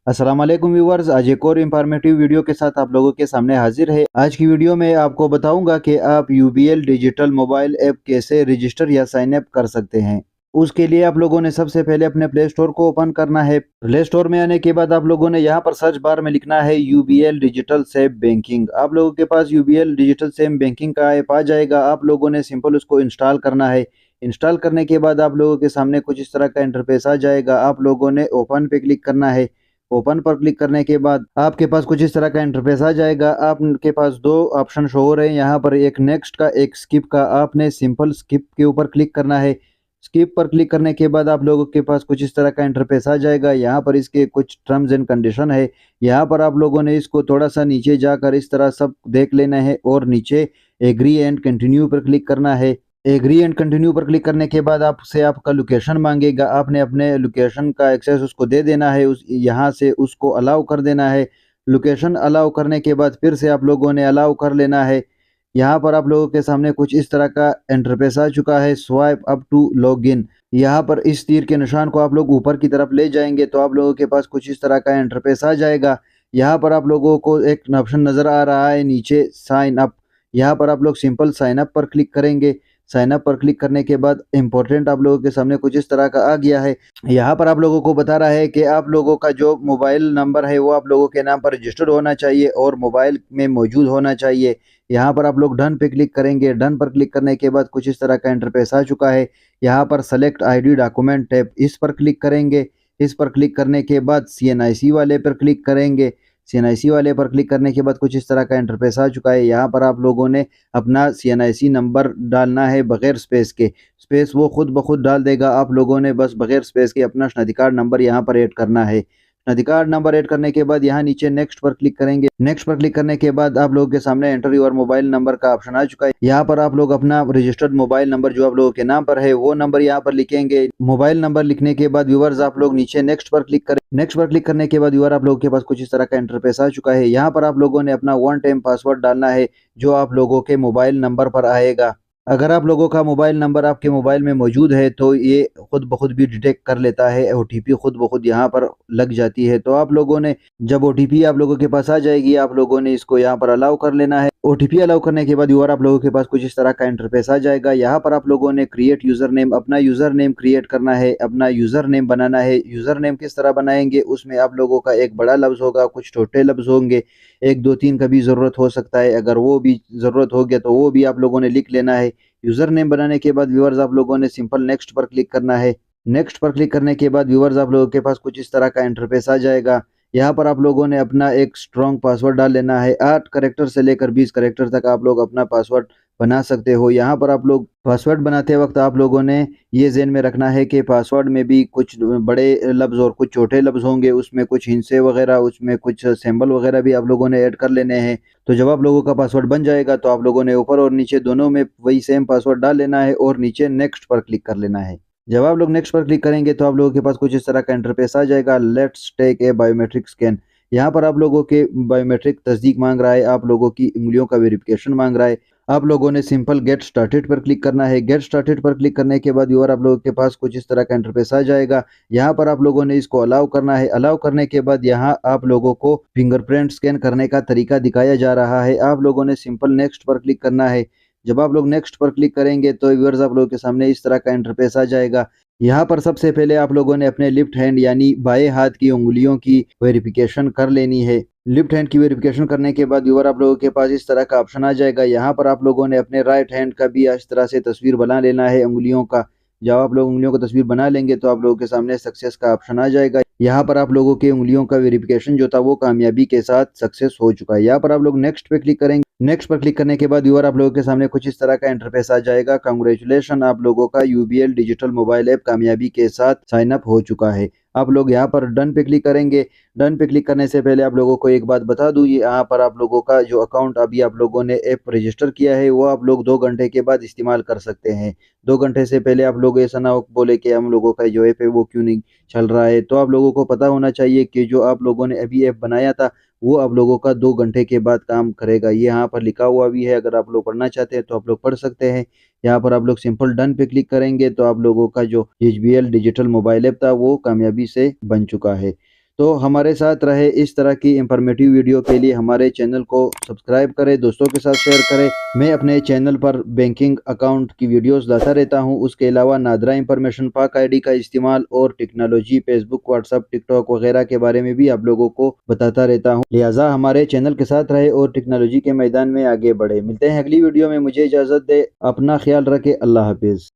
अस्सलाम वालेकुम व्यूवर्स, आज एक और इंफॉर्मेटिव वीडियो के साथ आप लोगों के सामने हाजिर है। आज की वीडियो में आपको बताऊंगा कि आप यूबीएल डिजिटल मोबाइल ऐप कैसे रजिस्टर या साइन अप कर सकते हैं। उसके लिए आप लोगों ने सबसे पहले अपने प्ले स्टोर को ओपन करना है। प्ले स्टोर में आने के बाद आप लोगों ने यहाँ पर सर्च बार में लिखना है यूबीएल डिजिटल सेफ बैंकिंग। आप लोगों के पास यूबीएल डिजिटल सेफ बैंकिंग का ऐप आ जाएगा। आप लोगों ने सिंपल उसको इंस्टॉल करना है। इंस्टॉल करने के बाद आप लोगों के सामने कुछ इस तरह का इंटरफेस आ जाएगा। आप लोगों ने ओपन पे क्लिक करना है। ओपन पर क्लिक करने के बाद आपके पास कुछ इस तरह का इंटरफेस आ जाएगा। आपके पास दो ऑप्शन शो हो रहे हैं यहाँ पर, एक नेक्स्ट का एक स्किप का। आपने सिंपल स्किप के ऊपर क्लिक करना है। स्किप पर क्लिक करने के बाद आप लोगों के पास कुछ इस तरह का इंटरफेस आ जाएगा। यहाँ पर इसके कुछ टर्म्स एंड कंडीशन है। यहाँ पर आप लोगों ने इसको थोड़ा सा नीचे जाकर इस तरह सब देख लेना है और नीचे एग्री एंड कंटिन्यू पर क्लिक करना है। एग्री एंड कंटिन्यू पर क्लिक करने के बाद आपसे आपका लोकेशन मांगेगा। आपने अपने लोकेशन का एक्सेस उसको दे देना है। उस यहाँ से उसको अलाउ कर देना है। लोकेशन अलाउ करने के बाद फिर से आप लोगों ने अलाउ कर लेना है। यहाँ पर आप लोगों के सामने कुछ इस तरह का इंटरफेस आ चुका है, स्वाइप अप टू लॉगिन। यहाँ पर इस तीर के निशान को आप लोग ऊपर की तरफ ले जाएंगे तो आप लोगों के पास कुछ इस तरह का इंटरफेस आ जाएगा। यहाँ पर आप लोगों को एक ऑप्शन नज़र आ रहा है नीचे, साइन अप। यहाँ पर आप लोग सिंपल साइन अप पर क्लिक करेंगे। साइन अप पर क्लिक करने के बाद इंपॉर्टेंट आप लोगों के सामने कुछ इस तरह का आ गया है। यहाँ पर आप लोगों को बता रहा है कि आप लोगों का जो मोबाइल नंबर है वो आप लोगों के नाम पर रजिस्टर्ड होना चाहिए और मोबाइल में मौजूद होना चाहिए। यहाँ पर आप लोग डन पे क्लिक करेंगे। डन पर क्लिक करने के बाद कुछ इस तरह का इंटरफेस आ चुका है। यहाँ पर सेलेक्ट आईडी डॉक्यूमेंट टैब, इस पर क्लिक करेंगे। इस पर क्लिक करने के बाद सीएनआईसी वाले पर क्लिक करेंगे। सीएनआईसी वाले पर क्लिक करने के बाद कुछ इस तरह का इंटरफेस आ चुका है। यहाँ पर आप लोगों ने अपना सीएनआईसी नंबर डालना है बगैर स्पेस के। स्पेस वो खुद ब खुद डाल देगा। आप लोगों ने बस बगैर स्पेस के अपना शनाख्ती कार्ड नंबर यहाँ पर ऐड करना है। शनाख्ती कार्ड नंबर ऐड करने के बाद यहाँ नीचे नेक्स्ट पर क्लिक करेंगे। नेक्स्ट पर क्लिक करने के बाद आप लोगों के सामने एंटर योर मोबाइल नंबर का ऑप्शन आ चुका है। यहाँ पर आप लोग अपना रजिस्टर्ड मोबाइल नंबर जो आप लोगों के नाम पर है वो नंबर यहाँ पर लिखेंगे। मोबाइल नंबर लिखने के बाद व्यूअर्स आप लोग नीचे नेक्स्ट पर क्लिक करें। नेक्स्ट पर क्लिक करने के बाद व्यूअर आप लोगों के पास कुछ इस तरह का इंटरफेस आ चुका है। यहाँ पर आप लोगों ने अपना वन टाइम पासवर्ड डालना है जो आप लोगों के मोबाइल नंबर पर आएगा। अगर आप लोगों का मोबाइल नंबर आपके मोबाइल में मौजूद है तो ये खुद ब खुद भी डिटेक्ट कर लेता है। ओटीपी खुद ब खुद यहाँ पर लग जाती है। तो आप लोगों ने जब ओटीपी आप लोगों के पास आ जाएगी आप लोगों ने इसको यहाँ पर अलाउ कर लेना है। ओटीपी अलाउ करने के बाद व्यूअर आप लोगों के पास कुछ इस तरह का इंटरफेस आ जाएगा। यहाँ पर आप लोगों ने क्रिएट यूजर नेम, अपना यूजर नेम क्रिएट करना है, अपना यूजर नेम बनाना है। यूजर नेम किस तरह बनाएंगे, उसमें आप लोगों का एक बड़ा लफ्ज होगा, कुछ छोटे लफ्ज होंगे, एक दो तीन का भी जरूरत हो सकता है। अगर वो भी जरूरत हो गया तो वो भी आप लोगों ने लिख लेना है। यूजर नेम बनाने के बाद व्यूअर्स आप लोगों ने सिंपल नेक्स्ट पर क्लिक करना है। नेक्स्ट पर क्लिक करने के बाद व्यूअर्स आप लोगों के पास कुछ इस तरह का इंटरफेस आ जाएगा। यहाँ पर आप लोगों ने अपना एक स्ट्रॉन्ग पासवर्ड डाल लेना है। 8 करेक्टर से लेकर 20 करेक्टर तक आप लोग अपना पासवर्ड बना सकते हो। यहाँ पर आप लोग पासवर्ड बनाते वक्त आप लोगों ने ये ज़हन में रखना है कि पासवर्ड में भी कुछ बड़े लफ्ज़ और कुछ छोटे लफ्ज़ होंगे, उसमें कुछ हिंसे वगैरह, उसमें कुछ सिंबल वगैरह भी आप लोगों ने ऐड कर लेने हैं। तो जब आप लोगों का पासवर्ड बन जाएगा तो आप लोगों ने ऊपर और नीचे दोनों में वही सेम पासवर्ड डाल लेना है और नीचे नेक्स्ट पर क्लिक कर लेना है। जब आप लोग नेक्स्ट पर क्लिक करेंगे तो आप लोगों के पास कुछ इस तरह का इंटरफेस आ जाएगा। Let's take a biometric scan. यहाँ पर आप लोगों के बायोमेट्रिक तस्दीक मांग रहा है, आप लोगों की उंगलियों का वेरिफिकेशन मांग रहा है। आप लोगों ने सिंपल गेट स्टार्टेड पर क्लिक करना है। गेट स्टार्टेड पर क्लिक करने के बाद व्यूअर आप लोगों के पास कुछ इस तरह का इंटरफेस आ जाएगा। यहाँ पर आप लोगों ने इसको अलाउ करना है। अलाउ करने के बाद यहाँ आप लोगों को फिंगरप्रिंट स्कैन करने का तरीका दिखाया जा रहा है। आप लोगों ने सिंपल नेक्स्ट पर क्लिक करना है। जब आप लोग नेक्स्ट पर क्लिक करेंगे तो व्यूअर्स आप लोगों के सामने इस तरह का इंटरफेस आ जाएगा। यहाँ पर सबसे पहले आप लोगों ने अपने लेफ्ट हैंड यानी बाएं हाथ की उंगलियों की वेरिफिकेशन कर लेनी है। लेफ्ट हैंड की वेरिफिकेशन करने के बाद व्यूअर आप लोगों के पास इस तरह का ऑप्शन आ जाएगा। यहाँ पर आप लोगों ने अपने राइट हैंड का भी इस तरह से तस्वीर बना लेना है उंगलियों का। जब आप लोग उंगलियों का तस्वीर बना लेंगे तो आप लोगों के सामने सक्सेस का ऑप्शन आ जाएगा। यहाँ पर आप लोगों के उंगलियों का वेरिफिकेशन जो था वो कामयाबी के साथ सक्सेस हो चुका है। यहाँ पर आप लोग नेक्स्ट पे क्लिक करेंगे। नेक्स्ट पर क्लिक करने के बाद व्यूअर आप लोगों के सामने कुछ इस तरह का इंटरफेस आ जाएगा। कांग्रेचुलेशन, आप लोगों का यूबीएल डिजिटल मोबाइल ऐप कामयाबी के साथ साइन अप हो चुका है। आप लोग यहाँ पर डन पे क्लिक करेंगे। डन पे क्लिक करने से पहले आप लोगों को एक बात बता दूं, ये यहाँ पर आप लोगों का जो अकाउंट अभी आप लोगों ने ऐप रजिस्टर किया है वो आप लोग 2 घंटे के बाद इस्तेमाल कर सकते हैं। 2 घंटे से पहले आप लोग ऐसा ना हो बोले कि हम लोगों का जो ऐप है वो क्यों नहीं चल रहा है। तो आप लोगों को पता होना चाहिए कि जो आप लोगों ने अभी ऐप बनाया था वो आप लोगों का 2 घंटे के बाद काम करेगा। ये यहाँ पर लिखा हुआ भी है, अगर आप लोग पढ़ना चाहते हैं तो आप लोग पढ़ सकते हैं। यहाँ पर आप लोग सिंपल डन पे क्लिक करेंगे तो आप लोगों का जो एचबीएल डिजिटल मोबाइल ऐप था वो कामयाबी से बन चुका है। तो हमारे साथ रहे। इस तरह की इंफॉर्मेटिव वीडियो के लिए हमारे चैनल को सब्सक्राइब करें, दोस्तों के साथ शेयर करें। मैं अपने चैनल पर बैंकिंग अकाउंट की वीडियोस लाता रहता हूं। उसके अलावा नादरा इंफॉर्मेशन, पाक आईडी का इस्तेमाल और टेक्नोलॉजी, फेसबुक, व्हाट्सएप, टिकटॉक वगैरह के बारे में भी आप लोगों को बताता रहता हूँ। लिहाजा हमारे चैनल के साथ रहे और टेक्नोलॉजी के मैदान में आगे बढ़े। मिलते हैं अगली वीडियो में, मुझे इजाज़त दे, अपना ख्याल रखें, अल्लाह हाफिज़।